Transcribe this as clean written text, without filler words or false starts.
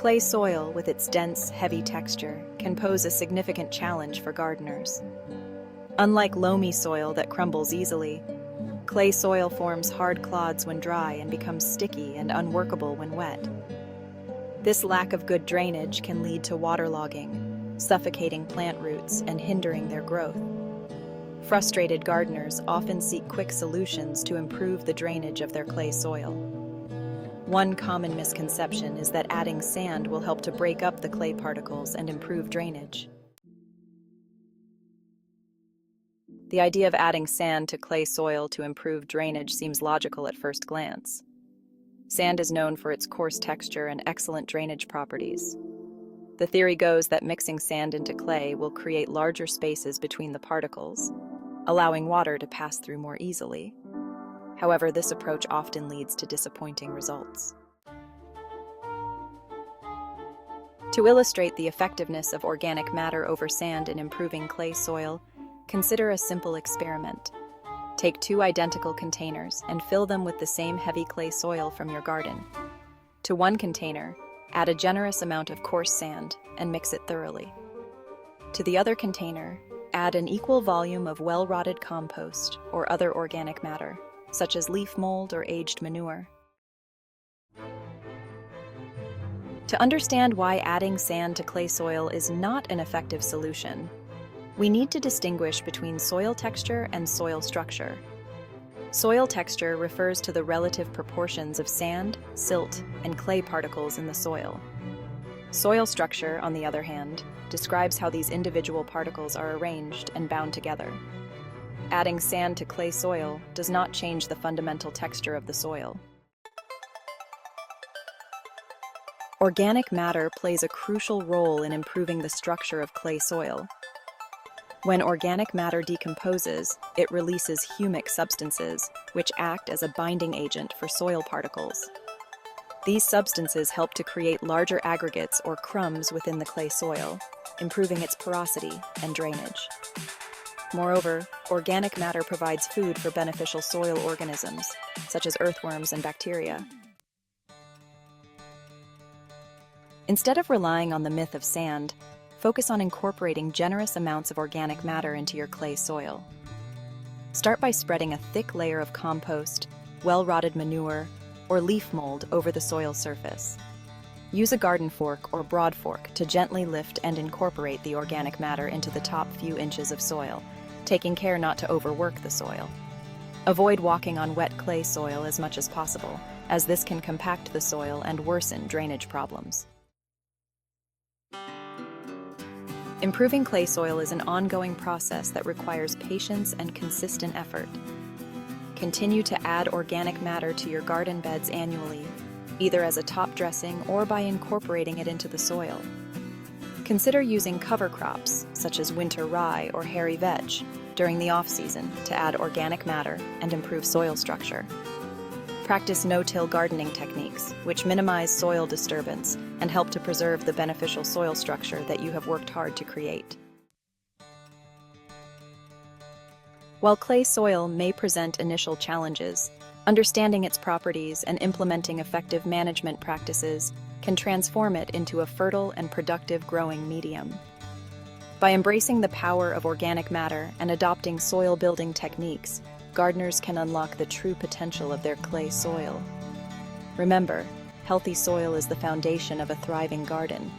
Clay soil, with its dense, heavy texture, can pose a significant challenge for gardeners. Unlike loamy soil that crumbles easily, clay soil forms hard clods when dry and becomes sticky and unworkable when wet. This lack of good drainage can lead to waterlogging, suffocating plant roots and hindering their growth. Frustrated gardeners often seek quick solutions to improve the drainage of their clay soil. One common misconception is that adding sand will help to break up the clay particles and improve drainage. The idea of adding sand to clay soil to improve drainage seems logical at first glance. Sand is known for its coarse texture and excellent drainage properties. The theory goes that mixing sand into clay will create larger spaces between the particles, allowing water to pass through more easily. However, this approach often leads to disappointing results. To illustrate the effectiveness of organic matter over sand in improving clay soil, consider a simple experiment. Take 2 identical containers and fill them with the same heavy clay soil from your garden. To one container, add a generous amount of coarse sand and mix it thoroughly. To the other container, add an equal volume of well-rotted compost or other organic matter, such as leaf mold or aged manure. To understand why adding sand to clay soil is not an effective solution, we need to distinguish between soil texture and soil structure. Soil texture refers to the relative proportions of sand, silt, and clay particles in the soil. Soil structure, on the other hand, describes how these individual particles are arranged and bound together. Adding sand to clay soil does not change the fundamental texture of the soil. Organic matter plays a crucial role in improving the structure of clay soil. When organic matter decomposes, it releases humic substances, which act as a binding agent for soil particles. These substances help to create larger aggregates or crumbs within the clay soil, improving its porosity and drainage. Moreover, organic matter provides food for beneficial soil organisms, such as earthworms and bacteria. Instead of relying on the myth of sand, focus on incorporating generous amounts of organic matter into your clay soil. Start by spreading a thick layer of compost, well-rotted manure, or leaf mold over the soil surface. Use a garden fork or broad fork to gently lift and incorporate the organic matter into the top few inches of soil, taking care not to overwork the soil. Avoid walking on wet clay soil as much as possible, as this can compact the soil and worsen drainage problems. Improving clay soil is an ongoing process that requires patience and consistent effort. Continue to add organic matter to your garden beds annually, either as a top dressing or by incorporating it into the soil. Consider using cover crops, such as winter rye or hairy veg, during the off-season to add organic matter and improve soil structure. Practice no-till gardening techniques, which minimize soil disturbance and help to preserve the beneficial soil structure that you have worked hard to create. While clay soil may present initial challenges, understanding its properties and implementing effective management practices can transform it into a fertile and productive growing medium. By embracing the power of organic matter and adopting soil-building techniques, gardeners can unlock the true potential of their clay soil. Remember, healthy soil is the foundation of a thriving garden,